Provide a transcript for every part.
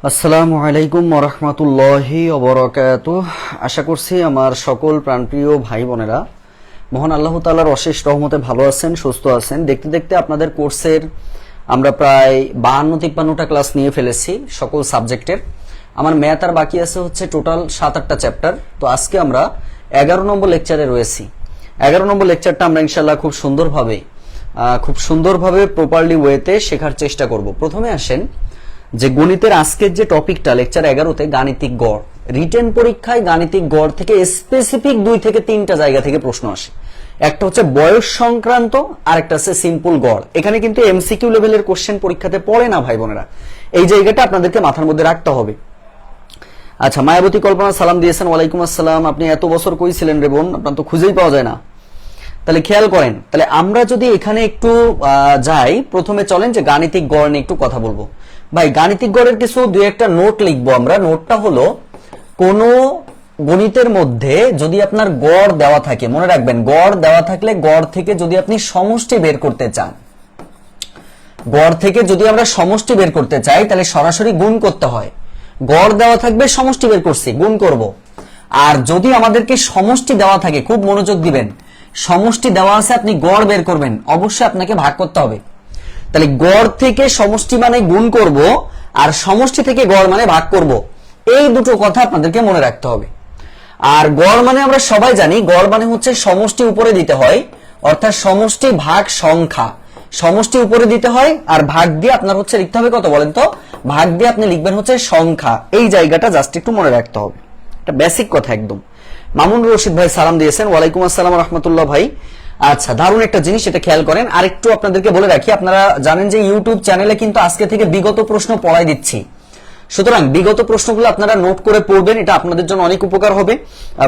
আসসালামু আলাইকুম ওয়া রাহমাতুল্লাহি ওয়া বারাকাতুহু। আশা করছি আমার সকল প্রাণপ্রিয় ভাই বোনেরা মহান আল্লাহ তাআলার অশেষ রহমতে ভালো আছেন, সুস্থ আছেন। দেখতে দেখতে আপনাদের কোর্সের আমরা প্রায় 52-53টা ক্লাস নিয়ে ফেলেছি সকল সাবজেক্টের। আমার ম্যাথ আর বাকি আছে হচ্ছে টোটাল 7-8টা চ্যাপ্টার। তো আজকে আমরা 11 নম্বর লেকচারে রয়েছি। 11 নম্বর লেকচারটা আমরা ইনশাআল্লাহ খুব সুন্দরভাবে প্রপারলি ওয়েতে শেখার চেষ্টা করব। প্রথমে আসেন যে গণিতের আজকের যে টপিকটা লেকচার 11তে গাণিতিক গড়। রিটেন পরীক্ষায় গাণিতিক গড় থেকে স্পেসিফিক 2 থেকে 3টা জায়গা থেকে প্রশ্ন আসে। একটা হচ্ছে বয়স সংক্রান্ত আর একটা হচ্ছে সিম্পল গড়। এখানে কিন্তু এমসিকিউ লেভেলের কোশ্চেন পরীক্ষাতে পড়ে না ভাই বোনেরা, এই জায়গাটা আপনাদেরকে মাথার মধ্যে রাখতে হবে। আচ্ছা, মায়াবতী কল্পনা সালাম দিয়েছেন, ওয়ালাইকুম আসসালাম। আপনি এত বছর কই ছিলেন রে বোন, আপনার তো খুঁজেই পাওয়া যায় না। তাহলে খেয়াল করেন, তাহলে আমরা যদি এখানে একটু যাই, প্রথমে চলেন যে গাণিতিক গড় নিয়ে একটু কথা বলবো। ভাই গাণিতিক গড়ের কিছু দুই একটা নোট লিখবো আমরা। নোটটা হলো, কোন গণিতের মধ্যে যদি আপনার গড় দেওয়া থাকে, মনে রাখবেন গড় দেওয়া থাকলে গড় থেকে যদি আপনি সমষ্টি বের করতে চান, গড় থেকে যদি আমরা সমষ্টি বের করতে চাই তাহলে সরাসরি গুণ করতে হয়। গড় দেওয়া থাকবে, সমষ্টি বের করছি, গুণ করব। আর যদি আমাদেরকে সমষ্টি দেওয়া থাকে, খুব মনোযোগ দিবেন, সমষ্টি দেওয়া আছে আপনি গড় বের করবেন, অবশ্যই আপনাকে ভাগ করতে হবে। তাহলে গড় থেকে সমষ্টি মানে গুণ করব, আর সমষ্টি থেকে গড় মানে ভাগ করব। এই দুটো কথা আপনাদেরকে মনে রাখতে হবে। আর গড় মানে আমরা সবাই জানি, গড় মানে হচ্ছে সমষ্টি উপরে দিতে হয়, অর্থাৎ সমষ্টি ভাগ সংখ্যা। সমষ্টি উপরে দিতে হয় আর ভাগ দিয়ে আপনার হচ্ছে লিখতে হবে কত বলেন তো, ভাগ দিয়ে আপনি লিখবেন হচ্ছে সংখ্যা। এই জায়গাটা জাস্ট একটু মনে রাখতে হবে, এটা বেসিক কথা একদম। মামুন রশিদ ভাই সালাম দিয়েছেন, ওয়ালাইকুম আসসালাম রাহমাতুল্লাহ ভাই। আচ্ছা, দারুণ একটা জিনিস, এটা খেয়াল করেন। আরেকটু আপনাদেরকে বলে রাখি, আপনারা জানেন যে ইউটিউব চ্যানেলে কিন্তু আজকে থেকে বিগত প্রশ্ন পড়াই দিচ্ছি। সুতরাং বিগত প্রশ্নগুলো আপনারা নোট করে পড়বেন, এটা আপনাদের জন্য অনেক উপকার হবে।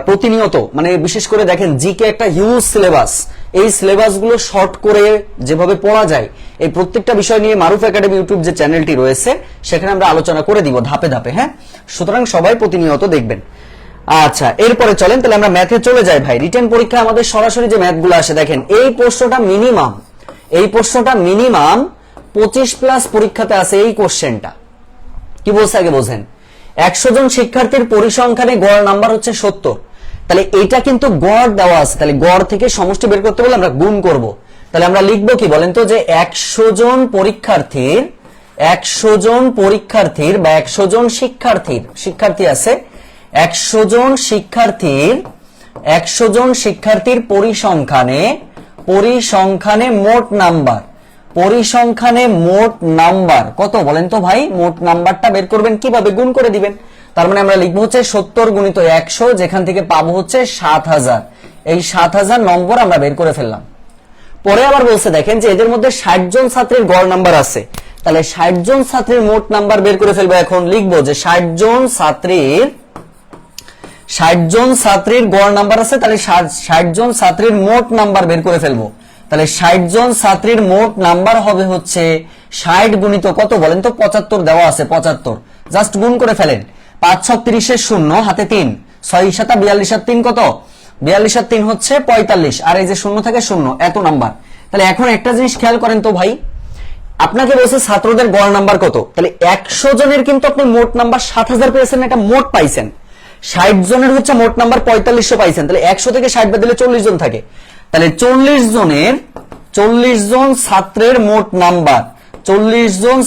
প্রতিনিয়ত মানে বিশেষ করে দেখেন জিকে একটা হিউজ সিলেবাস, এই সিলেবাসগুলো শর্ট করে যেভাবে পড়া যায়, এই প্রত্যেকটা বিষয় নিয়ে মারুফ একাডেমি ইউটিউব যে চ্যানেলটি রয়েছে সেখানে আমরা আলোচনা করে দিব ধাপে ধাপে। হ্যাঁ, সুতরাং সবাই প্রতিনিয়ত দেখবেন। আচ্ছা, এরপরে চলেন তাহলে আমরা ম্যাথে চলে যাই। ভাই রিটেন পরীক্ষা আমাদের সরাসরি যে ম্যাথগুলো আসে, দেখেন এই প্রশ্নটা মিনিমাম 25+ পরীক্ষাতে আছে। এই কোশ্চেনটা কি বলছে আগে বোঝেন। 100 জন শিক্ষার্থীর পরিসংখ্যানে গড় নাম্বার হচ্ছে 70। তাহলে এটা কিন্তু গড় দেওয়া আছে, তাহলে গড় থেকে সমষ্টি বের করতে বলে আমরা গুণ করব। তাহলে আমরা লিখবো কি বলেন তো, যে 100 জন পরীক্ষার্থীর বা 100 জন শিক্ষার্থী আছে, 100 জন শিক্ষার্থীর পরিসংখ্যানে মোট নাম্বার কত বলেন তো ভাই। মোট নাম্বারটা বের করবেন কিভাবে, গুণ করে দিবেন। তার মানে আমরা লিখবো হচ্ছে 70 গুণিত 100, যেখান থেকে পাবো হচ্ছে 7000। এই 7000 নম্বর আমরা বের করে ফেললাম। পরে আবার বলছে দেখেন যে এদের মধ্যে 60 জন ছাত্রের গড় নাম্বার আছে, তাহলে 60 জন ছাত্রের মোট নাম্বার বের করে ফেলবো। এখন লিখবো যে 60 জন ছাত্রীর গড় নাম্বার আছে, তাহলে 60 জন ছাত্রীর মোট নাম্বার বের করে ফেলবো। তাহলে 60 জন ছাত্রীর মোট নাম্বার হবে হচ্ছে 60 গুণিত কত বলেন তো, 75 দেওয়া আছে, 75 জাস্ট গুণ করে ফেলেন। 5 6 30 শূন্য, হাতে 3, 6 7 42 আর 3 কত, 42 আর 3 হচ্ছে 45, আর এই যে শূন্য থেকে শূন্য, এত নাম্বার। তাহলে এখন একটা জিনিস খেয়াল করেন তো ভাই, আপনাকে বলছে ছাত্রদের গড় নাম্বার কত, তাহলে 100 জনের কিন্তু আপনি মোট নাম্বার 7000 পেয়েছেন, এটা মোট পাইছেন। 60 জনের হচ্ছে মোট নাম্বার 4500 পাইছেন, তাহলে 100 থেকে 60 বাদ দিলে 40 জন থাকে। তাহলে 40 জন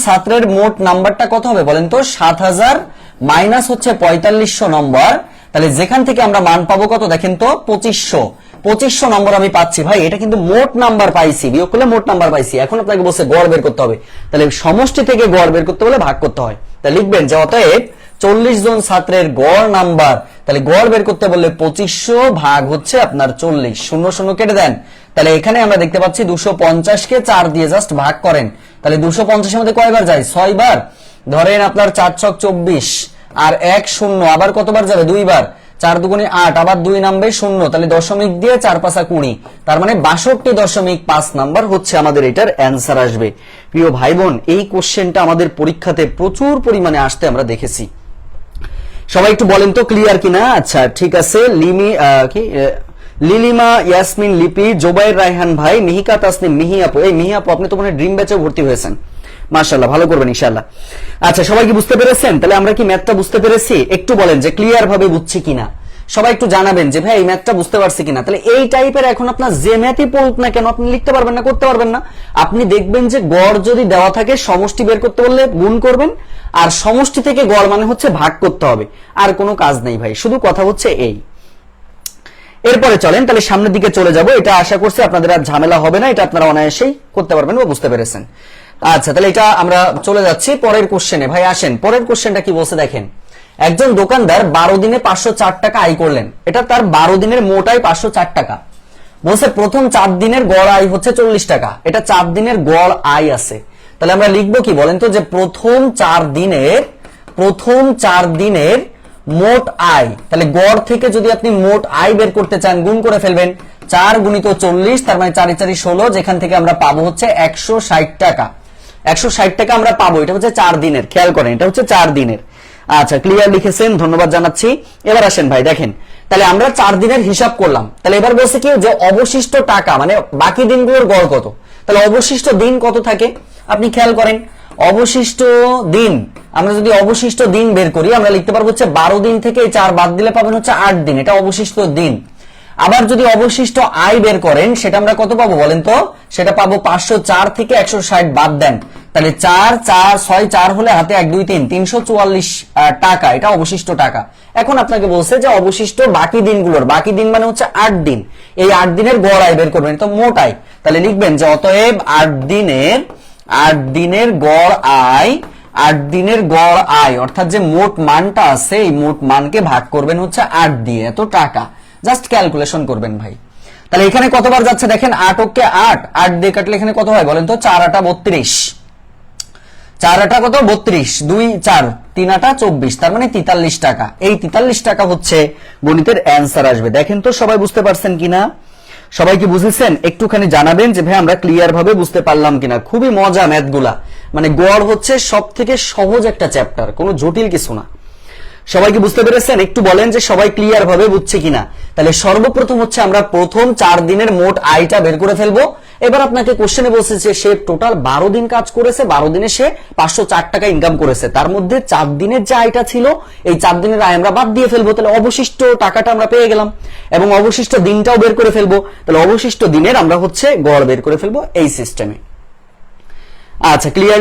ছাত্রের মোট নাম্বারটা কত হবে বলেন তো, 7000 মাইনাস হচ্ছে 4500 নম্বর। তাহলে যেখান থেকে আমরা মান পাবো কত দেখেন তো, 2500 নম্বর আমি পাচ্ছি। ভাই এটা কিন্তু মোট নাম্বার পাইছি, বিয়োগ করলে মোট নাম্বার পাইছি। এখন আপনাকে বলছে গড় বের করতে হবে, তাহলে সমষ্টি থেকে গড় বের করতে হলে ভাগ করতে হয়। তাহলে লিখবেন যে অতএব 40 জন ছাত্রের গড় নাম্বার, তাহলে গড় বের করতে বললে 2500 ভাগ হচ্ছে আপনার 40, 0 0 কেটে দেন। তাহলে এখানে আমরা দেখতে পাচ্ছি 250 কে 4 দিয়ে জাস্ট ভাগ করেন, তাহলে 250 এর মধ্যে কয়বার যায়, 6 বার। ধরেন আপনার 4 6 24 আর 1 0, আবার কতবার যাবে, 2 বার। 4 2 8, আবার 2 নামবে 0, তাহলে দশমিক দিয়ে 4 5 20, তার মানে 62.5 নাম্বার হচ্ছে আমাদের এটার অ্যান্সার আসবে। প্রিয় ভাই বোন, এই কোশ্চেনটা আমাদের পরীক্ষাতে প্রচুর পরিমাণে আসতে আমরা দেখেছি। সবাই একটু বলেন তো ক্লিয়ার কিনা। আচ্ছা ঠিক আছে, লিলিমা, ইয়াসমিন, লিপি, জোবাইর রায়হান ভাই, মিহিকা তাসনিম, মিহি আপু। এই মিহি আপু আপনি তো মনে হয় ড্রিম ব্যাচে ভর্তি হয়েছেন। মাশাআল্লাহ, ভালো করবেন ইনশাআল্লাহ। আচ্ছা, সবাই কি বুঝতে পেরেছেন? তাহলে আমরা কি ম্যাথটা বুঝতে পেরেছি? একটু বলেন যে ক্লিয়ার ভাবে বুঝছি কিনা। সবাই একটু জানাবেন যে ভাই এই ম্যাথটা বুঝতে পারছি কিনা। তাহলে এই টাইপের এখন আপনার যে ম্যাথই পড়ুক না কেন আপনি লিখতে পারবেন না, করতে পারবেন না। আপনি দেখবেন যে গড় যদি দেওয়া থাকে সমষ্টি বের করতে বললে গুণ করবেন, আর সমষ্টি থেকে গড় মানে হচ্ছে ভাগ করতে হবে, আর কোনো কাজ নেই ভাই, শুধু কথা হচ্ছে এই। এরপরে চলেন তাহলে সামনের দিকে চলে যাব। এটা আশা করছি আপনাদের আর ঝামেলা হবে না, এটা আপনারা অনায়াসেই করতে পারবেন বা বুঝতে পেরেছেন। আচ্ছা, তাহলে এটা আমরা চলে যাচ্ছি পরের কোশ্চেনে। ভাই আসেন, পরের কোশ্চেনটা কি বলছে দেখেন। একজন দোকানদার 12 দিনে 504 টাকা আয় করলেন। এটা তার 12 দিনের মোট আয় 504 টাকা। বলছে প্রথম 4 দিনের গড় আয় হচ্ছে 40 টাকা। এটা 4 দিনের গড় আয় আছে। তাহলে আমরা লিখবো কি বলেন তো, যে প্রথম 4 দিনের মোট আয়। তাহলে গড় থেকে যদি আপনি মোট আয় বের করতে চান গুণ করে ফেলবেন, 4 গুণিত 40, তার মানে 4 4 16, যেখান থেকে আমরা পাবো হচ্ছে 160 টাকা। 160 টাকা আমরা পাবো, এটা হচ্ছে 4 দিনের। খেয়াল করেন, এটা হচ্ছে 4 দিনের। আচ্ছা, ক্লিয়ার লিখেছেন, ধন্যবাদ জানাচ্ছি। এবার আসেন ভাই দেখেন, তাহলে আমরা 4 দিনের হিসাব করলাম। তাহলে এবার বলছে কি যে অবশিষ্ট টাকা মানে বাকি দিনগুলোর গড় কত। তাহলে অবশিষ্ট দিন কত থাকে আপনি খেয়াল করেন। অবশিষ্ট দিন, আমরা যদি অবশিষ্ট দিন বের করি আমরা লিখতে পারবো হচ্ছে 12 দিন থেকে 4 বাদ দিলে পাবেন হচ্ছে 8 দিন, এটা অবশিষ্ট দিন। আবার যদি অবশিষ্ট আয় বের করেন সেটা আমরা কত পাবো বলেন তো, সেটা পাবো 504 থেকে 160 বাদ দেন, তাহলে 4 4 6 4 হলে হাতে 1 2 3 344 টাকা, এটা অবশিষ্ট টাকা। এখন আপনাকে বলছে যে অবশিষ্ট বাকি দিনগুলোর, বাকি দিন মানে হচ্ছে 8 দিন, এই 8 দিনের গড় আয় বের করবেন, তো মোট আয়। তাহলে লিখবেন যে অতএব 8 দিনের গড় আয়, 8 দিনের গড় আয় অর্থাৎ যে মোট মানটা আছে এই মোট মানকে ভাগ করবেন হচ্ছে 8 দিয়ে, এত টাকা। জাস্ট ক্যালকুলেশন করবেন ভাই। তাহলে এখানে কতবার যাচ্ছে দেখেন, 8 ওকে 8, 8 দিয়ে কাটলে এখানে কত হয় বলেন তো, 4 8 32, 4 8 কত 32, 2 4 3 8 24, তার মানে 43 টাকা। এই 43 টাকা হচ্ছে গণিতের অ্যান্সার আসবে। দেখেন তো সবাই বুঝতে পারছেন কিনা, সবাই কি বুঝেছেন? একটুখানি জানাবেন যে ভাই আমরা ক্লিয়ার ভাবে বুঝতে পারলাম কিনা। খুবই মজা ম্যাথগুলা, মানে গড় হচ্ছে সব থেকে সহজ একটা চ্যাপ্টার, কোনো জটিল কিছু না। সবাই কি বুঝতে পেরেছেন? একটু বলেন যে সবাই ক্লিয়ার ভাবে বুঝছে কিনা। তাহলে সর্বপ্রথম হচ্ছে আমরা প্রথম 4 দিনের মোট আয়টা বের করে ফেলবো। এবার আপনাকে কোশ্চেনে বলছে যে সে টোটাল 12 দিন কাজ করেছে, 12 দিনে সে 504 টাকা ইনকাম করেছে, তার মধ্যে 4 দিনের যে আয়টা ছিল এই 4 দিনের আয় আমরা বাদ দিয়ে ফেলবো, তাহলে অবশিষ্ট টাকাটা আমরা পেয়ে গেলাম, এবং অবশিষ্ট দিনটাও বের করে ফেলবো। তাহলে অবশিষ্ট দিনের আমরা হচ্ছে গড় বের করে ফেলবো এই সিস্টেমে। আচ্ছা, ক্লিয়ার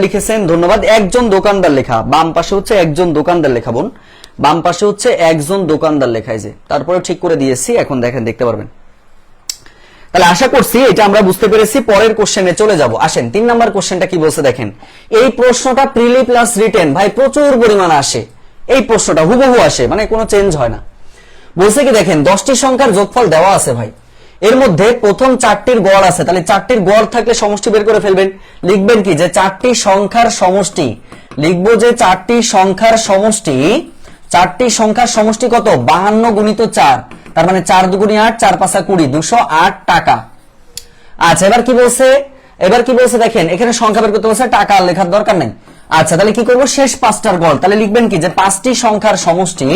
লিখেছেন, ধন্যবাদ। একজন দোকানদার লেখা, বাম পাশে হচ্ছে একজন দোকানদার লেখা বোন, বাম পাশে হচ্ছে একজন দোকানদার লেখায় যে, তারপরে ঠিক করে দিয়েছি, এখন দেখেন দেখতে পারবেন। তাহলে আশা করছি এটা আমরা বুঝতে পেরেছি। পরের কোশ্চেনে চলে যাব। আসেন 3 নাম্বার কোশ্চেনটা কি বলছে দেখেন। এই প্রশ্নটা প্রিলি প্লাস রিটেন ভাই প্রচুর পরিমাণ আসে, এই প্রশ্নটা হুবহু আসে, মানে কোনো চেঞ্জ হয় না। বলছে কি দেখেন 10টি সংখ্যার যোগফল দেওয়া আছে ভাই, এর মধ্যে প্রথম 4টির গড় আছে, তাহলে 4টির গড় থাকলে সমষ্টি বের করে ফেলবেন। লিখবেন কি যে 4টি সংখ্যার সমষ্টি, লিখবো যে 4টি সংখ্যার সমষ্টি কত 52 গুণিত 4, তার মানে 4 2 8, 4 5 20, 208 টাকা। আচ্ছা, এবার কি বলছে দেখেন, এখানে সংখ্যা বের করতে বলছে, টাকা লেখার দরকার নেই। আচ্ছা, তাহলে কি করবো শেষ 5টার গড়, তাহলে লিখবেন কি যে 5টি সংখ্যার সমষ্টি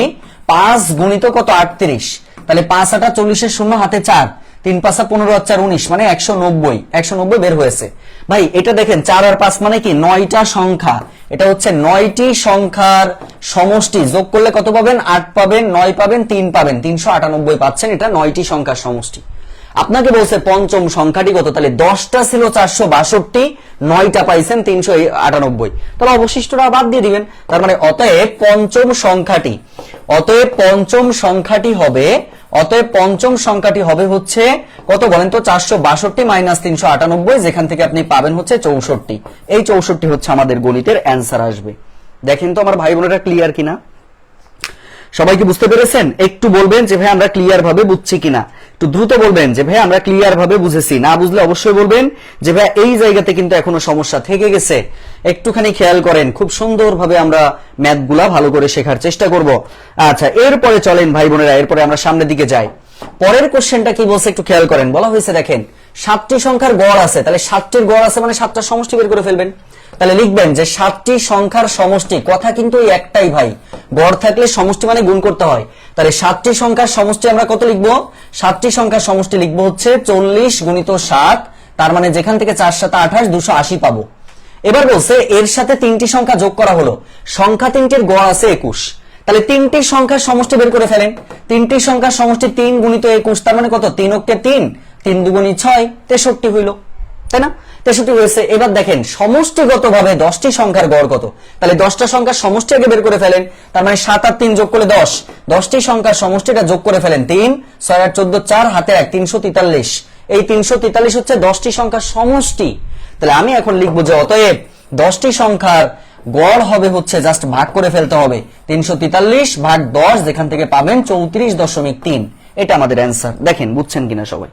5 গুণিত কত 38, তাহলে 5 8 40 এর 0 হাতে 4, 3 5 15 4 19, মানে 190 বের হয়েছে। ভাই এটা দেখেন 4 আর 5 মানে কি 9টা সংখ্যা, এটা হচ্ছে 9টি সংখ্যার সমষ্টি, যোগ করলে কত পাবেন 8 পাবেন, 9 পাবেন, 3 পাবেন, 398 পাচ্ছেন, এটা 9টি সংখ্যার সমষ্টি। আপনাকে বলছে পঞ্চম সংখ্যাটি কত, তাহলে 10টা ছিল 462, 9টা পাইছেন 398, তাহলে অবশিষ্টটা বাদ দিয়ে দিবেন। তার মানে অতএব পঞ্চম সংখ্যাটি হবে হচ্ছে কত বলেন তো 462 মাইনাস 398, যেখান থেকে আপনি পাবেন হচ্ছে 64। এই 64 হচ্ছে আমাদের গণিতের অ্যান্সার আসবে। দেখেন তো আমার ভাই বোনেরা ক্লিয়ার কিনা, সবাই কি বুঝতে পেরেছেন? একটু বলবেন যে ভাই আমরা ক্লিয়ার ভাবে বুঝছি কিনা, একটু দ্রুত বলবেন যে ভাই আমরা ক্লিয়ার ভাবে বুঝেছি। না বুঝলে অবশ্যই বলবেন যে ভাই এই জায়গাতে কিন্তু এখনো সমস্যা থেকে গেছে, একটুখানি খেয়াল করেন। খুব সুন্দরভাবে আমরা ম্যাথগুলা ভালো করে শেখার চেষ্টা করব। আচ্ছা, এরপরে চলেন ভাই বোনেরা, এরপরে আমরা সামনের দিকে যাই। পরের কোশ্চেনটা কি বলছে একটু খেয়াল করেন। বলা হয়েছে দেখেন 7টি সংখ্যার গড় আছে, তাহলে 7টির গড় আছে মানে 7টার সমষ্টি বের করে ফেলবেন। তাহলে লিখবেন যে 7টি সংখ্যার সমষ্টি, কথা কিন্তু এই একটাই ভাই, গড় থাকলে সমষ্টি মানে গুণ করতে হয়। তাহলে 7টি সংখ্যার সমষ্টি আমরা কত লিখবো, 7টি সংখ্যার সমষ্টি লিখবো হচ্ছে 40 গুণিত 7, তার মানে যেখান থেকে 4 7 28, 280 পাবো। এবার বলছে এর সাথে 3টি সংখ্যা যোগ করা হলো, সংখ্যা 3টির গড় আছে 21। তাহলে 3টি সংখ্যার সমষ্টি বের করে ফেলেন। 3টি সংখ্যার সমষ্টি 3 গুণিত 21, তার মানে কত? 3 অক্ষে 3, 3 দুগুণী 6, 63 হইল, তাই না? 63 হয়েছে। এবার দেখেন সমষ্টিগতভাবে 10টি সংখ্যার গড় কত। তাহলে 10টা সংখ্যার সমষ্টি আগে বের করে ফেলেন। তার মানে 7 আর 3 যোগ করলে 10, 10টি সংখ্যার সমষ্টিটা যোগ করে ফেলেন। 3 6 আর 14 4, হাতে 1, 343। এই 343 হচ্ছে 10টি সংখ্যার সমষ্টি। তাহলে আমি এখন লিখবো যে অতএব 10টি সংখ্যার গড় হবে হচ্ছে, জাস্ট ভাগ করে ফেলতে হবে, 343 ভাগ 10, যেখান থেকে পাবেন 34.3। এটা আমাদের অ্যান্সার। দেখেন বুঝছেন কিনা সবাই?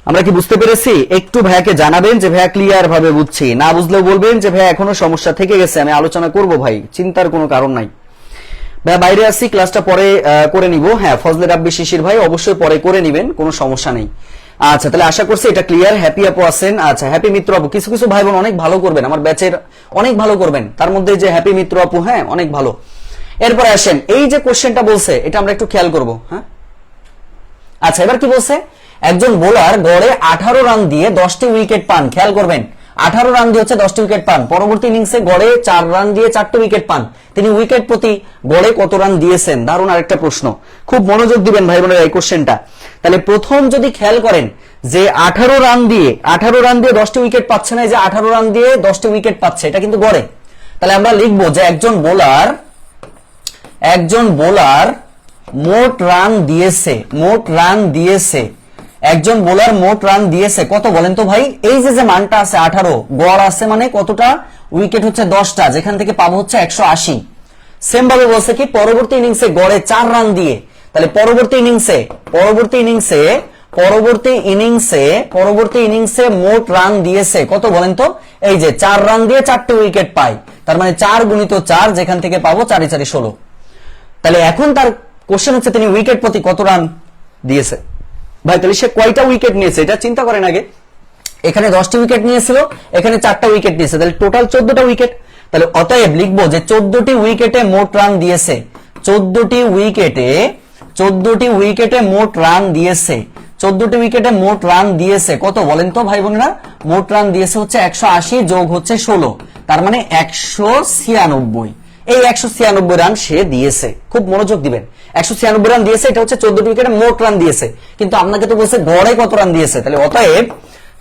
আমরা কি বুঝতে পেরেছি? একটু ভাইয়াকে জানাবেন যে ভাইয়া ক্লিয়ার ভাবে বুঝছি, না বুঝলেও বলবেন যে ভাইয়া এখনো সমস্যা থেকে গেছে, আমি আলোচনা করব ভাই, চিন্তার কোনো কারণ নাই। ভাইয়া বাইরে আসছি, ক্লাসটা পরে করে নিব। হ্যাঁ, ফজলে রাব্বি শিশির ভাই অবশ্যই পরে করে নিবেন, কোনো সমস্যা নেই। আচ্ছা, তাহলে আশা করছি এটা ক্লিয়ার। হ্যাপি আপু আছেন, আচ্ছা হ্যাপি মিত্র আপু, কিছু কিছু ভাই বোন অনেক ভালো করবেন, আমার ব্যাচের অনেক ভালো করবেন, তার মধ্যে যে হ্যাপি মিত্র আপু, হ্যাঁ অনেক ভালো। এরপরে আসেন, এই যে কোশ্চেনটা বলছে এটা আমরা একটু খেয়াল করব। হ্যাঁ, আচ্ছা এবার কি বলছে? একজন বোলার গড়ে 18 রান দিয়ে 10টি উইকেট পান। খেয়াল করবেন, 18 রান দিয়ে হচ্ছে 10টি উইকেট পান। পরবর্তী ইনিংসে গড়ে 4 রান দিয়ে 4টি উইকেট পান। তিনি উইকেট প্রতি গড়ে কত রান দিয়েছেন? দারুণ আরেকটা প্রশ্ন, খুব মনোযোগ দিবেন ভাই বোনেরা এই কোশ্চেনটা। তাহলে প্রথম যদি খেয়াল করেন যে 18 রান দিয়ে 10টি উইকেট পাচ্ছে না, এই যে 18 রান দিয়ে 10টি উইকেট পাচ্ছে, এটা কিন্তু গড়ে। তাহলে আমরা লিখবো যে একজন বোলার মোট রান দিয়েছে, একজন বোলার মোট রান দিয়েছে কত বলেন তো ভাই? এই যে মানটা আছে 18, গড় আছে মানে কতটা? উইকেট হচ্ছে 10টা, যেখান থেকে পাবো হচ্ছে 180। সেম ভাবে বলছে কি পরবর্তী ইনিংসে গড়ে 4 রান দিয়ে। তাহলে পরবর্তী ইনিংসে মোট রান দিয়েছে কত বলেন তো? এই যে 4 রান দিয়ে 4টি উইকেট পায়, তার মানে 4 গুণিত 4, যেখান থেকে পাবো 4 4 16। তাহলে এখন তার কোশ্চেন হচ্ছে তিনি উইকেট প্রতি কত রান দিয়েছে। ভাই তাহলে সে কয়টা উইকেট নিয়েছে এটা চিন্তা করেন আগে। এখানে 10টি উইকেট নিয়েছিল, এখানে 4টা উইকেট নিয়েছে, তাহলে টোটাল 14টা উইকেট। তাহলে অতএব লিখবো যে 14টি উইকেটে মোট রান দিয়েছে, 14টি উইকেটে মোট রান দিয়েছে, 14টি উইকেটে মোট রান দিয়েছে কত বলেন তো ভাই বোনেরা? মোট রান দিয়েছে হচ্ছে 180 যোগ হচ্ছে 16, তার মানে 196। এই 196 রান সে দিয়েছে, খুব মনোযোগ দিবেন। 196 রান দিয়েছে, এটা হচ্ছে 14টি উইকেটে মোট রান দিয়েছে, কিন্তু আপনাকে তো বলছে গড়ে কত রান দিয়েছে। তাহলে অতএব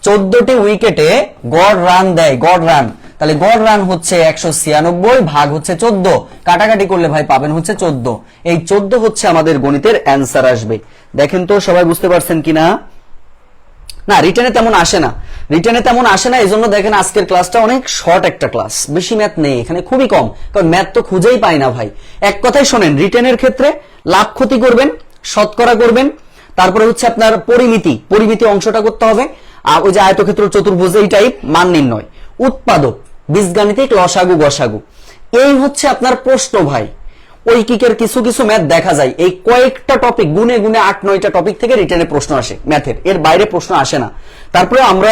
14টি উইকেটে গড় রান দেয়, গড় রান, তাহলে গড় রান হচ্ছে 196 ভাগ হচ্ছে 14, কাটাকাটি করলে ভাই পাবেন হচ্ছে 14। এই 14 হচ্ছে আমাদের গণিতের অ্যান্সার আসবে। দেখেন তো সবাই বুঝতে পারছেন কিনা? না রিটেনে তেমন আসে না, এজন্য দেখেন আজকের ক্লাসটা অনেক শর্ট একটা ক্লাস, বেশি ম্যাথ নেই এখানে, খুবই কম, কারণ ম্যাথ তো খুঁজেই পাই না ভাই। এক কথাই শোনেন, রিটেনের ক্ষেত্রে লাভ ক্ষতি করবেন, শতকরা করবেন, তারপরে হচ্ছে আপনার পরিমিতি অংশটা করতে হবে, আর ওই যে আয়তক্ষেত্র চতুর্ভুজ এই টাইপ মান নির্ণয়, উৎপাদক, বীজগাণিতিক, লসাগু গসাগু, এই হচ্ছে আপনার প্রশ্ন ভাই। ঐকিকের কিছু কিছু ম্যাথ দেখা যায়, এই কয়েকটা টপিক গুনে 8-9টা টপিক থেকে রিটেনে প্রশ্ন আসে ম্যাথের, এর বাইরে প্রশ্ন আসে না। তারপরে আমরা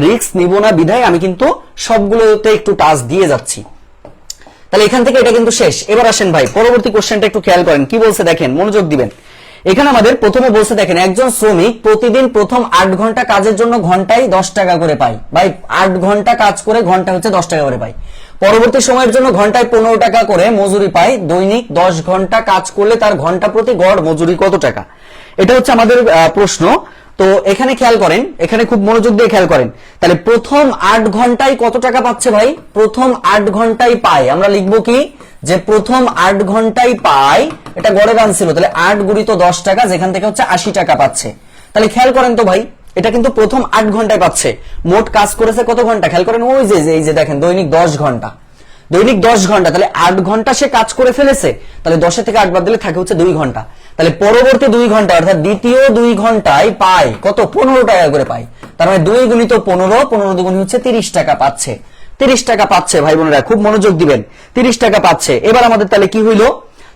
রিস্ক নিব না বিধায় আমি কিন্তু সবগুলোতে একটু টাচ দিয়ে যাচ্ছি। তাহলে এখান থেকে এটা কিন্তু শেষ। এবার আসেন ভাই পরবর্তী কোশ্চেনটা একটু খেয়াল করেন, কি বলছে দেখেন, মনোযোগ দিবেন। এখানে আমাদের প্রথমে বলছে দেখেন, একজন শ্রমিক প্রতিদিন প্রথম 8 ঘন্টা কাজের জন্য ঘন্টায় 10 টাকা করে পায়। ভাই 8 ঘন্টা কাজ করে ঘন্টা হচ্ছে 10 টাকা করে পায়। পরবর্তী সময়ের জন্য ঘন্টায় 15 টাকা করে মজুরি পায়। দৈনিক 10 ঘন্টা কাজ করলে তার ঘন্টা প্রতি গড় মজুরি কত টাকা? এটা হচ্ছে আমাদের প্রশ্ন। তো এখানে খেয়াল করেন, এখানে খুব মনোযোগ দিয়ে খেয়াল করেন। তাহলে প্রথম 8 ঘন্টায় কত টাকা পাচ্ছে ভাই? প্রথম 8 ঘন্টায় পায়, আমরা লিখবো কি যে প্রথম 8 ঘন্টায় পায়, এটা গড়ে রান ছিল, তাহলে 8 গুণিত 10 টাকা, যেখান থেকে হচ্ছে 80 টাকা পাচ্ছে। তাহলে খেয়াল করেন তো ভাই, এটা কিন্তু প্রথম 8 ঘন্টায় পাচ্ছে। মোট কাজ করেছে কত ঘন্টা? খেয়াল করেন, ওই যে এই যে দেখেন দৈনিক 10 ঘন্টা, তাহলে 8 ঘন্টা সে কাজ করে ফেলেছে, তাহলে 10 থেকে 8 বাদ দিলে থাকে হচ্ছে 2 ঘন্টা। তাহলে পরবর্তী 2 ঘন্টা অর্থাৎ দ্বিতীয় 2 ঘন্টায় পায় কত? 15 টাকা করে পায়। তার মানে 2 গুণিত 15, 15 দুগুণ হচ্ছে 30 টাকা পাচ্ছে। 30 টাকা পাচ্ছে ভাই বোনেরা, খুব মনোযোগ দিবেন, 30 টাকা পাচ্ছে। এবার আমাদের তাহলে কি হইলো?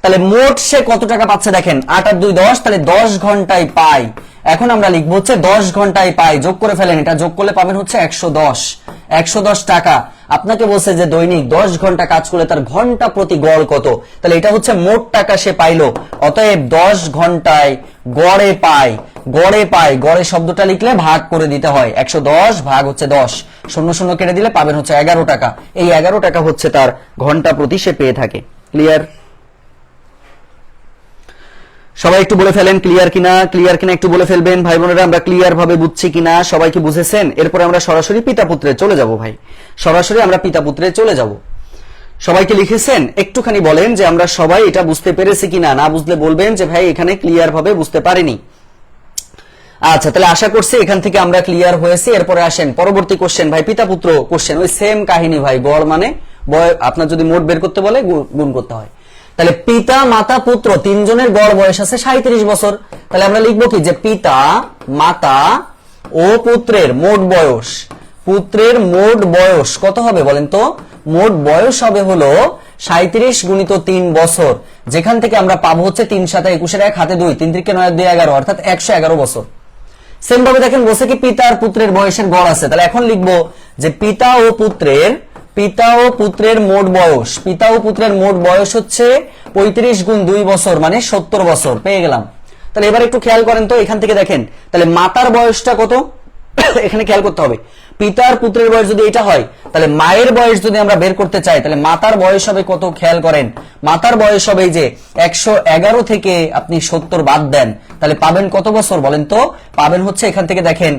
তাহলে মোট সে কত টাকা পাচ্ছে দেখেন, 8 আর 2 10, তাহলে 10 ঘন্টায় পায়। এখন আমরা লিখবো হচ্ছে 10 ঘন্টায় পায়, যোগ করে ফেলেন, এটা যোগ করলে পাবেন হচ্ছে 110 টাকা। আপনাকে বলছে যে দৈনিক 10 ঘন্টা কাজ করলে তার ঘন্টা প্রতি গড় কত, তাহলে এটা হচ্ছে মোট টাকা সে পাইলো। অতএব 10 ঘন্টায় গড়ে পায় গড়ে পাই, গড়ে শব্দটা লিখলে ভাগ করে দিতে হয়, 110 ভাগ হচ্ছে 10, 0 0 কেটে দিলে পাবেন হচ্ছে 11 টাকা। এই 11 টাকা হচ্ছে তার ঘন্টা প্রতি সে পেয়ে থাকে। ক্লিয়ার? সবাই একটু বলে ফেলেন ক্লিয়ার কিনা, ক্লিয়ার কিনা একটু বলে ফেলবেন ভাই বোনেরা, আমরা ক্লিয়ার ভাবে বুঝছি কিনা, সবাই কি বুঝেছেন? এরপরে আমরা সরাসরি পিতা পুত্রে চলে যাব ভাই, সরাসরি আমরা পিতা পুত্রে চলে যাব। সবাইকে লিখেছেন? একটুখানি বলেন যে আমরা সবাই এটা বুঝতে পেরেছি কিনা, না বুঝলে বলবেন যে ভাই এখানে ক্লিয়ার ভাবে বুঝতে পারিনি। আচ্ছা, তাহলে আশা করছি এখান থেকে আমরা ক্লিয়ার হয়েছি। এরপরে আসেন পরবর্তী কোশ্চেন ভাই, পিতা পুত্র কোশ্চেন, ওই সেম কাহিনী ভাই, গড় মানে আপনার যদি মোট বের করতে বলে গুণ করতে হয়। তাহলে পিতা মাতা পুত্র তিনজনের গড় বয়স আছে 37 বছর। তাহলে আমরা লিখবো কি যে পিতা মাতা ও পুত্রের মোট বয়স, পুত্রের মোট বয়স কত হবে বলেন তো? মোট বয়স হবে হলো 37 গুণিত 3 বছর, যেখান থেকে আমরা পাবো হচ্ছে 3 7 21 1 হাতে 2, 3 3 9 2 11, অর্থাৎ 111 বছর। সেম ভাবে দেখেন বসে কি পিতা আর পুত্রের বয়সের গড় আছে। তাহলে এখন লিখবো যে পিতা ও পুত্রের মোট বয়স, পিতা ও পুত্রের মোট বয়স হচ্ছে 35 গুণ 2 বছর মানে 70 বছর, পেয়ে গেলাম। তাহলে এবার একটু খেয়াল করেন তো, এখান থেকে দেখেন তাহলে মাতার বয়সটা কত এখানে খেয়াল করতে হবে। পিতার পুত্রের বয়স যদি এটা হয়, তাহলে মায়ের বয়স যদি আমরা বের করতে চাই, তাহলে মাতার বয়স হবে কত খেয়াল করেন। মাতার বয়স হবে যে 111 থেকে আপনি 70 বাদ দেন, তাহলে পাবেন কত বছর বলেন তো? পাবেন হচ্ছে এখান থেকে দেখেন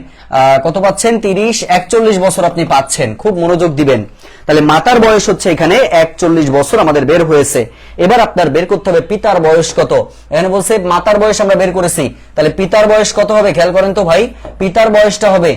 কত পাচ্ছেন, 30 41 বছর আপনি পাচ্ছেন। খুব মনোযোগ দিবেন। তাহলে মাতার বয়স হচ্ছে এখানে 41 বছর আমাদের বের হয়েছে। এবার আপনার বের করতে হবে পিতার বয়স কত। এখানে বলছে মাতার বয়স আমরা বের করেছি, তাহলে পিতার বয়স কত হবে খেয়াল করেন তো ভাই। পিতার বয়সটা হবে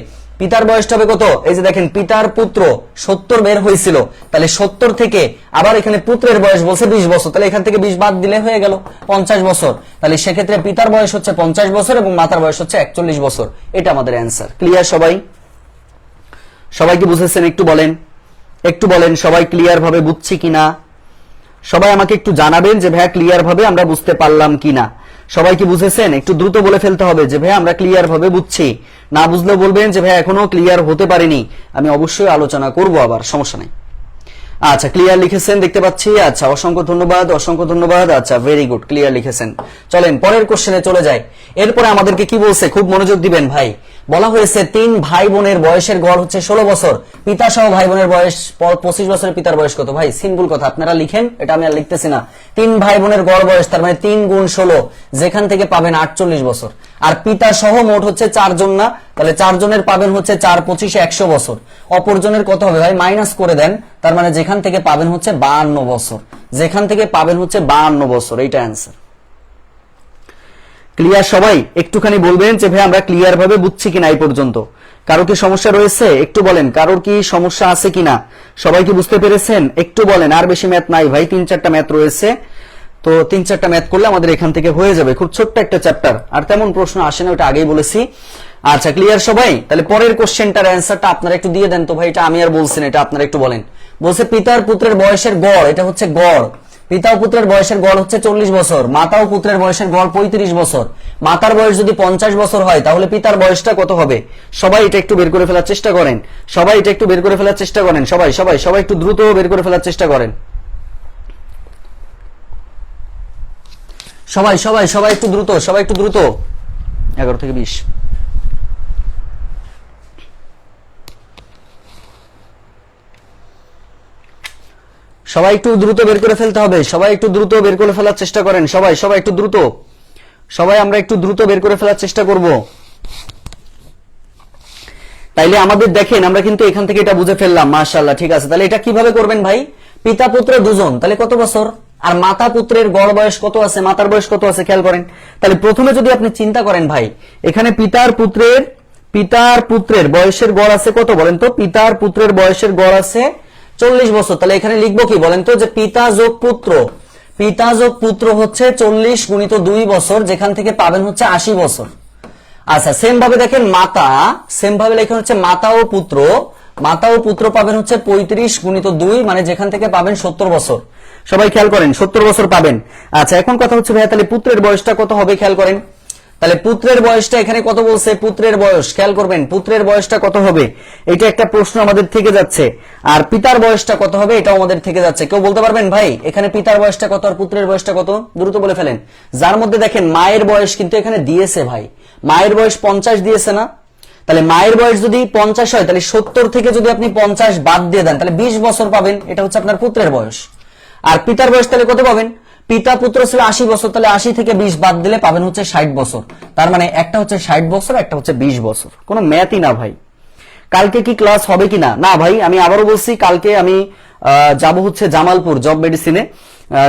কত? এই যে দেখেন পিতার পুত্র 70 বের হয়েছিল, তাহলে 70 থেকে আবার এখানে পুত্রের বয়স বলছে 20 বছর, তাহলে এখান থেকে 20 বাদ দিলে হয়ে গেল 50 বছর। তাহলে সেক্ষেত্রে পিতার বয়স হচ্ছে 50 বছর এবং মাতার বয়স হচ্ছে 41 বছর। এটা আমাদের অ্যান্সার। ক্লিয়ার সবাই? সবাই কি বুঝেছেন? একটু বলেন সবাই ক্লিয়ার ভাবে বুঝছি কিনা। সবাই আমাকে একটু জানাবেন যে ভাইয়া ক্লিয়ার ভাবে আমরা বুঝতে পারলাম কিনা। সবাই কি বুঝেছেন? একটু দ্রুত বলে ফেলতে হবে যে ভাইয়া আমরা ক্লিয়ার ভাবে বুঝছি। না বুঝলেও বলবেন যে ভাইয়া এখনো ক্লিয়ার হতে পারিনি, আমি অবশ্যই আলোচনা করব আবার, সমস্যা নাই। আচ্ছা, ক্লিয়ার লিখেছেন দেখতে পাচ্ছি। আচ্ছা, অসংখ্য ধন্যবাদ। আচ্ছা, ভেরি গুড, ক্লিয়ার লিখেছেন। চলেন পরের কোশ্চেনে চলে যাই। এরপরে আমাদেরকে কি বলছে, খুব মনোযোগ দিবেন ভাই। বলা হয়েছে 3 ভাই বোনের বয়সের গড় হচ্ছে 16 বছর, পিতা সহ ভাই বোনের বয়স 25 বছরের, পিতার বয়স কত? ভাই সিম্পল কথা, আপনারা লিখেন, এটা আমি আর লিখতেছি না। 3 ভাই বোনের গড় বয়স তার মানে 3 গুণ 16, যেখান থেকে পাবেন 48 বছর। আর পিতা সহ মোট হচ্ছে 4 জন না, তাহলে 4 জনের পাবেন হচ্ছে 4 25 100 বছর। অপরজনের কত হবে ভাই? মাইনাস করে দেন, তার মানে যেখান থেকে পাবেন হচ্ছে 52 বছর, এইটা অ্যান্সার। ক্লিয়ার সবাই? একটুখানি বলবেন যে ভাই আমরা ক্লিয়ার ভাবে বুঝছি কিনা এই পর্যন্ত। কারো কি সমস্যা রয়েছে একটু বলেন, কারোর কি সমস্যা আছে কিনা? সবাই কি বুঝতে পেরেছেন একটু বলেন। আর বেশি ম্যাথ নাই ভাই, 3-4টা ম্যাথ রয়েছে, তো 3-4টা ম্যাথ করলে আমাদের এখান থেকে হয়ে যাবে। খুব ছোট্ট একটা চ্যাপ্টার, আর তেমন প্রশ্ন আসে না, ওটা আগেই বলেছি। আচ্ছা, ক্লিয়ার সবাই? তাহলে পরের কোশ্চেনটার অ্যান্সারটা আপনারা একটু দিয়ে দেন তো ভাই, এটা আমি আর বলছি না, এটা আপনারা একটু বলেন। বলছে পিতার পুত্রের বয়সের গড়, এটা হচ্ছে গড়। পিতা ও পুত্রের বয়সের গড় হচ্ছে 40 বছর, মাতা ও পুত্রের বয়সের গড় 35 বছর। মাতার বয়স যদি 50 বছর হয়, তাহলে পিতার বয়সটা কত হবে? সবাই এটা একটু বের করে ফেলার চেষ্টা করেন। সবাই একটু দ্রুত বের করে ফেলার চেষ্টা করেন। সবাই একটু দ্রুত 11 থেকে 20। সবাই একটু দ্রুত বের করে ফেলতে হবে, সবাই একটু দ্রুত বের করে ফেলার চেষ্টা করেন। সবাই একটু দ্রুত, আমরা একটু দ্রুত বের করে ফেলার চেষ্টা করব। তাইলে আমাদের দেখেন আমরা কিন্তু এখান থেকে এটা বুঝে ফেললাম, মাশাআল্লাহ, ঠিক আছে। তাহলে এটা কিভাবে করবেন ভাই? পিতা পুত্র দুজন, তাহলে কত বছর? আর মাতা পুত্রের গড় বয়স কত আছে, মাতার বয়স কত আছে খেয়াল করেন। তাহলে প্রথমে যদি আপনি চিন্তা করেন ভাই, এখানে পিতার পুত্রের বয়সের গড় আছে কত বলেন তো? পিতার পুত্রের বয়সের গড় আছে 40 বছর। তাহলে এখানে লিখবো কি বলেন তো, যে পিতা যোগ পুত্র হচ্ছে 40 গুণিত 2 বছর, যেখান থেকে পাবেন হচ্ছে 80 বছর। আচ্ছা, সেম ভাবে দেখেন লেখা হচ্ছে মাতা ও পুত্র পাবেন হচ্ছে 35 গুণিত 2, মানে যেখান থেকে পাবেন 70 বছর। সবাই খেয়াল করেন, 70 বছর পাবেন। আচ্ছা, এখন কথা হচ্ছে ভাইয়া তাহলে পুত্রের বয়সটা কত হবে খেয়াল করেন। তাহলে পুত্রের বয়সটা এখানে কত বলছে, পুত্রের বয়স খেয়াল করবেন, পুত্রের বয়সটা কত হবে, এটা একটা প্রশ্ন আমাদের থেকে যাচ্ছে। আর পিতার বয়সটা কত হবে, এটাও আমাদের থেকে যাচ্ছে। কেউ বলতে পারবেন ভাই এখানে পিতার বয়সটা কত আর পুত্রের বয়সটা কত? দ্রুত বলে ফেলেন। যার মধ্যে দেখেন মায়ের বয়স কিন্তু এখানে দিয়েছে ভাই, মায়ের বয়স 50 দিয়েছে না? তাহলে মায়ের বয়স যদি 50 হয়, তাহলে 70 থেকে যদি আপনি 50 বাদ দিয়ে দেন, তাহলে 20 বছর পাবেন, এটা হচ্ছে আপনার পুত্রের বয়স। আর পিতার বয়স তাহলে কত পাবেন, পিতা পুত্র ছিল 80 বছর, তাহলে 80 থেকে 20 বাদ দিলে পাবেন হচ্ছে 60 বছর। তার মানে একটা হচ্ছে 60 বছর, একটা হচ্ছে 20 বছর। কোনো ম্যাথই না ভাই। কালকে কি ক্লাস হবে কিনা? না ভাই, আমি আবারও বলছি, কালকে আমি যাব হচ্ছে জামালপুর জব মেডিসিনে।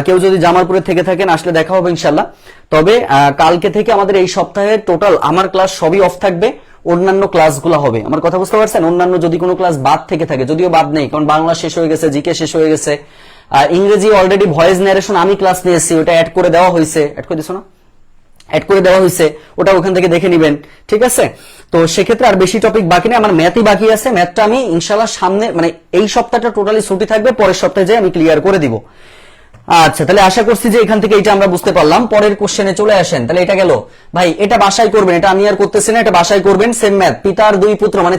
কেউ যদি জামালপুরে থেকে থাকেন আসলে দেখা হবে ইনশাল্লাহ। তবে কালকে থেকে আমাদের এই সপ্তাহে টোটাল আমার ক্লাস সবই অফ থাকবে, অন্যান্য ক্লাসগুলো হবে। আমার কথা বুঝতে পারছেন? অন্যান্য যদি কোনো ক্লাস বাদ থেকে থাকে, যদিও বাদ নেই, কারণ বাংলা শেষ হয়ে গেছে, জিকে শেষ হয়ে গেছে, ইংরেজি অলরেডি ভয়েস ন্যারেশন আমি ক্লাস নিয়েছি, ওটা অ্যাড করে দেওয়া হয়েছে, অ্যাড করে দিছো না? অ্যাড করে দেওয়া হয়েছে, ওটা ওখান থেকে দেখে নিবেন, ঠিক আছে? তো সেক্ষেত্রে আর বেশি টপিক বাকি নেই, আমার ম্যাথই বাকি আছে। ম্যাথটা আমি ইনশাল্লাহ সামনে, মানে এই সপ্তাহটা টোটালি ছুটি থাকবে, পরের সপ্তাহে যে আমি ক্লিয়ার করে দিব। আচ্ছা, তাহলে আশা করছি যে এখান থেকে এটা আমরা বুঝতে পারলাম। পরের কোশ্চেনে চলে আসেন। তাহলে এটা গেল ভাই, এটা বাসায় করবেন, এটা আমি আর করতেছি না, এটা বাসায় করবেন। সেম ম্যাথ, পিতার দুই পুত্র মানে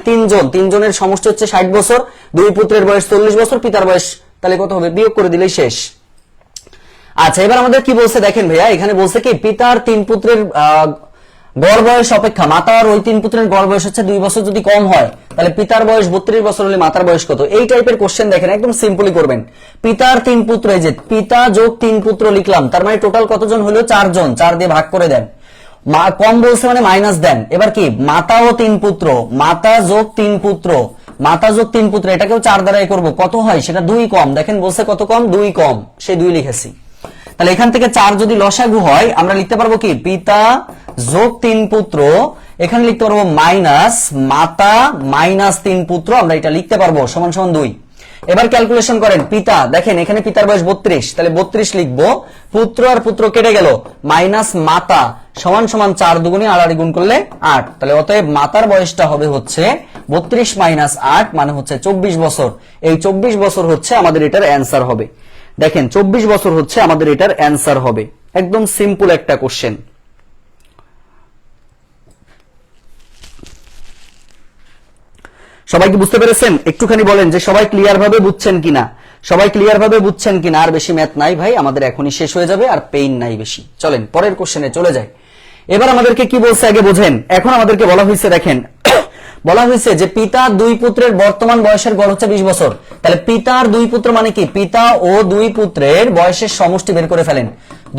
তিনজনের সমষ্টি হচ্ছে 60 বছর, দুই পুত্রের বয়স 40 বছর, পিতার বয়স তাহলে কত হবে, বিয়োগ করে দিলেই শেষ। আচ্ছা, এবার আমাদের কি বলছে দেখেন ভাইয়া, এখানে বলছে কি পিতার 3 পুত্রের গড় বয়স অপেক্ষা মাতার ওই 3 পুত্রের গড় বয়স হচ্ছে 2 বছর যদি কম হয়, তাহলে পিতার বয়স 32 বছর হলে মাতার বয়স কত? এই টাইপের কোশ্চেন দেখেন, একদম সিম্পলি করবেন। পিতার 3 পুত্র, এই যে পিতা যোগ 3 পুত্র লিখলাম, তার মানে টোটাল কতজন হলো? 4 জন। 4 দিয়ে ভাগ করে দেন। কম বলছে মানে মাইনাস দেন। এবার কি, মাতা ও 3 পুত্র, মাতা যোগ 3 পুত্র, মাতা যোগ 3 পুত্র, এটাকেও 4 দ্বারাই করব, কত হয় সেটা 2 কম। দেখেন বলছে কত কম, 2 কম, সেই 2 লিখেছি। তাহলে এখান থেকে 4 যদি লসাগু হয়, আমরা লিখতে পারবো কি, পিতা যোগ 3 পুত্র, এখানে লিখতে পারবো মাইনাস মাতা মাইনাস 3 পুত্র, আমরা এটা লিখতে পারবো সমান সমান 2। এবার ক্যালকুলেশন করেন, পিতা দেখেন এখানে পিতার বয়স 32, তাহলে 32 লিখবো, পুত্র আর পুত্র কেটে গেল, মাইনাস মাতা সমান সমান 4 দুগুণে 8 গুণ করলে 8, তাহলে অতএব মাতার বয়সটা হবে হচ্ছে 32 মাইনাস 8 মানে হচ্ছে 24 বছর। এই 24 বছর হচ্ছে আমাদের এটার অ্যান্সার হবে। দেখেন 24 বছর হচ্ছে আমাদের এটার অ্যান্সার হবে। একদম সিম্পল একটা কোশ্চেন। সবাই কি বুঝতে পেরেছেন? একটুখানি বলেন যে সবাই ক্লিয়ার ভাবে বুঝছেন কিনা, সবাই ক্লিয়ার ভাবে বুঝছেন কিনা। আর বেশি ম্যাথ নাই ভাই, আমাদের এখনই শেষ হয়ে যাবে, আর পেইন নাই বেশি। চলেন পরের কোশ্চেনে চলে যাই। এবার আমাদেরকে কি বলছে আগে বোঝেন। এখন আমাদেরকে বলা হয়েছে, দেখেন বলা হয়েছে যে পিতা 2 পুত্রের বর্তমান বয়সের গড় হচ্ছে 20 বছর। তাহলে পিতার 2 পুত্র মানে কি, পিতা ও 2 পুত্রের বয়সের সমষ্টি বের করে ফেলেন।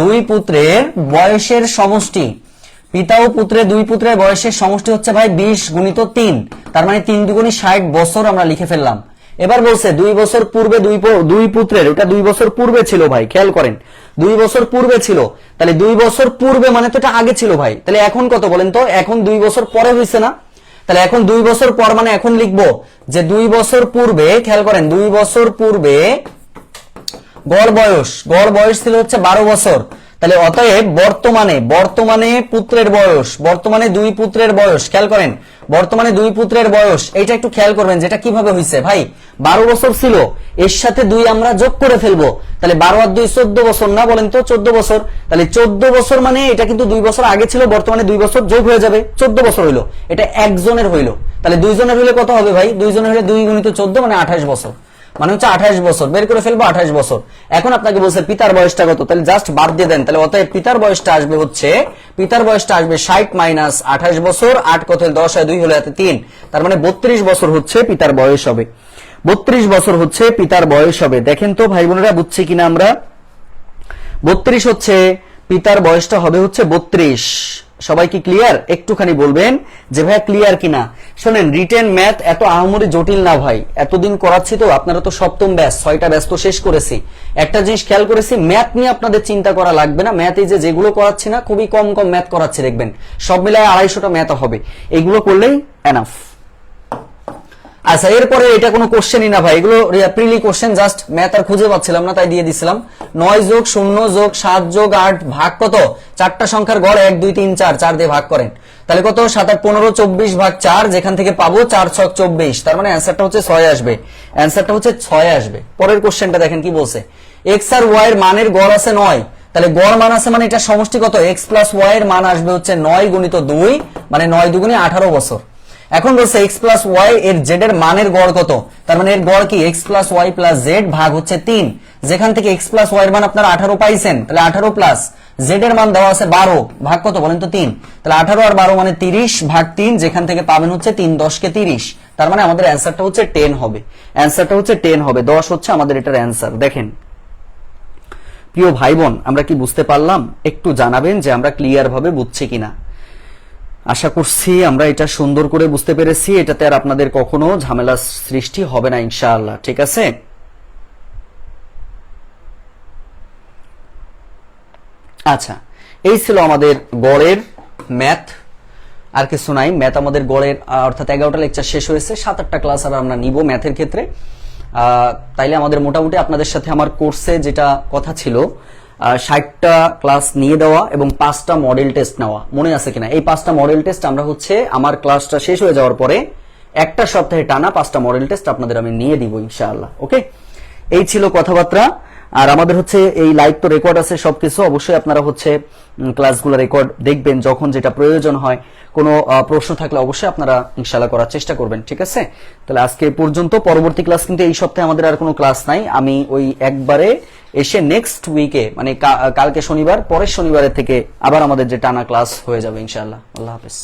2 পুত্রের বয়সের সমষ্টি, পিতা ও পুত্রের 2 পুত্রের বয়সের সমষ্টি হচ্ছে ভাই 20 গুণিত 3, তার মানে 3 দুগুণে 60 বছর আমরা লিখে ফেললাম। এবার বলছে 2 বছর পূর্বে 2 পুত্রের, ওটা 2 বছর পূর্বে ছিল ভাই, খেয়াল করেন 2 বছর পূর্বে ছিল। তাহলে 2 বছর পূর্বে মানে তো এটা আগে ছিল ভাই, তাহলে এখন কত বলেন তো, এখন 2 বছর পরে হয়েছে না? তাহলে এখন 2 বছর পর মানে এখন লিখবো যে 2 বছর পূর্বে, খেয়াল করেন 2 বছর পূর্বে গড় বয়স ছিল হচ্ছে 12 বছর। তাহলে অতএব বর্তমানে পুত্রের বয়স, বর্তমানে 2 পুত্রের বয়স, খেয়াল করেন বর্তমানে 2 পুত্রের বয়স, এইটা একটু খেয়াল করবেন যেটা কিভাবে হয়েছে ভাই। 12 বছর ছিল, এর সাথে 2 আমরা যোগ করে ফেলবো, তাহলে 12 আর 2 14 বছর না, বলেন তো 14 বছর। তাহলে 14 বছর মানে এটা কিন্তু 2 বছর আগে ছিল, বর্তমানে 2 বছর যোগ হয়ে যাবে, 14 বছর হইলো। এটা একজনের হইলো, তাহলে 2 জনের হলে কত হবে ভাই, 2 জনের হলে 2 গুণিত 14 মানে 28 বছর, মানে হচ্ছে 28 বছর বের করে ফেলবো, 28 বছর। এখন আপনাকে বলছে পিতার বয়সটা কত, তাহলে জাস্ট বাদ দিয়ে দেন। তাহলে অতএব পিতার বয়সটা আসবে হচ্ছে 60 মাইনাস 28 বছর, 8 কত 10 হয় 2 হলো 3, তার মানে 32 বছর হচ্ছে পিতার বয়স হবে। 32 বছর হচ্ছে পিতার বয়স হবে। দেখেন তো ভাই বোনেরা বুঝছি কিনা আমরা। 32 হচ্ছে পিতার বয়সটা হবে হচ্ছে 32। সবাই কি ক্লিয়ার? একটুখানি বলবেন যে ভাই ক্লিয়ার কিনা। শোনেন, রিটেন ম্যাথ এত আহামরি জটিল না ভাই, এতদিন করাচ্ছি তো, আপনারা তো সপ্তম ব্যাচ, 6টা ব্যাচ তো শেষ করেছি। একটা জিনিস খেয়াল করেছি, ম্যাথ নিয়ে আপনাদের চিন্তা করা লাগবে না। ম্যাথ এই যেগুলো করাচ্ছি না, খুবই কম ম্যাথ করাচ্ছি, দেখবেন সব মিলায় 250টা ম্যাথ হবে, এইগুলো করলেই এনাফ। আচ্ছা, এরপরে এটা কোনো কোশ্চেনই না ভাই, এগুলো প্রিলি কোশ্চেন, জাস্ট ম্যাথ আর খুঁজে পাচ্ছিলাম না তাই দিয়ে দিছিলাম। 9 যোগ 0 যোগ 7 যোগ 8 ভাগ কত, 4টা সংখ্যার গড় 1 2 3 4, 4 দিয়ে ভাগ করেন, তাহলে কত 7 8 15 24 ভাগ 4, যেখান থেকে পাবো 4 6 24, তার মানে অ্যান্সারটা হচ্ছে 6 আসবে, অ্যান্সারটা হচ্ছে 6 আসবে। পরের কোশ্চেনটা দেখেন কি বলছে, x আর y এর মানের গড় আছে 9, তাহলে গড় মান আছে মানে এটা সমষ্টি কত, x প্লাস ওয়াই এর মান আসবে হচ্ছে 9 গুণিত 2, মানে 9 দুগুণে 18 বছর। এখন বলছে x প্লাস ওয়াই এর z এর মানের গড় কত, তার মানে এর গড় কি x plus y plus z ভাগ হচ্ছে 3, যেখান থেকে x প্লাস ওয়াই এর মান আপনারা 18 পাইছেন, তাহলে 18 প্লাস z এর মান দেওয়া আছে 12 ভাগ কত বলেন তো 3, তাহলে 18 আর 12 মানে 30 ভাগ 3, যেখান থেকে পাবেন হচ্ছে 3 10 কে 30, তার মানে আমাদের অ্যানসারটা হচ্ছে 10 হবে, অ্যানসারটা হচ্ছে 10 হবে, 10 হচ্ছে আমাদের এটার অ্যানসার। দেখেন প্রিয় ভাই বোন, আমরা কি বুঝতে পারলাম? একটু জানাবেন যে আমরা ক্লিয়ার ভাবে বুঝছি কিনা। আশা করছি আমরা এটা সুন্দর করে বুঝতে পেরেছি, এটাতে আর আপনাদের কখনো ঝামেলা সৃষ্টি হবে না ইনশাআল্লাহ, ঠিক আছে? আচ্ছা, এই ছিল আমাদের গড়ের ম্যাথ, আর কিছু নাই। ম্যাথ আমাদের গড়ের অর্থাৎ 11টা লেকচার শেষ হয়েছে, 7-8টা ক্লাস আর আমরা নিব ম্যাথের ক্ষেত্রে। তাইলে আমাদের মোটামুটি আপনাদের সাথে আমার কোর্সে যেটা কথা ছিল 60টা ক্লাস নিয়ে দেওয়া এবং 5টা মডেল টেস্ট নেওয়া, মনে আছে কিনা? এই 5টা মডেল টেস্ট আমরা হচ্ছে আমার ক্লাসটা শেষ হয়ে যাওয়ার পরে একটা সপ্তাহে টানা 5টা মডেল টেস্ট আপনাদের আমি নিয়ে দিব ইনশাআল্লাহ। ওকে, এই ছিল কথাবার্তা। আর আমাদের হচ্ছে এই লাইভ তো রেকর্ড আছে সবকিছু, অবশ্যই আপনারা হচ্ছে ক্লাসগুলো রেকর্ড দেখবেন, যখন যেটা প্রয়োজন হয় কোনো প্রশ্ন থাকলে অবশ্যই আপনারা ইনশাআল্লাহ করার চেষ্টা করবেন, ঠিক আছে? তাহলে আজকে পর্যন্ত, পরবর্তী ক্লাস কিন্তু এই সপ্তাহে আমাদের আর কোনো ক্লাস নাই। আমি ওই একবারে এসে নেক্সট উইকে মানে কালকে শনিবার, পরের শনিবারের থেকে আবার আমাদের যে টানা ক্লাস হয়ে যাবে ইনশাআল্লাহ। আল্লাহ হাফেজ।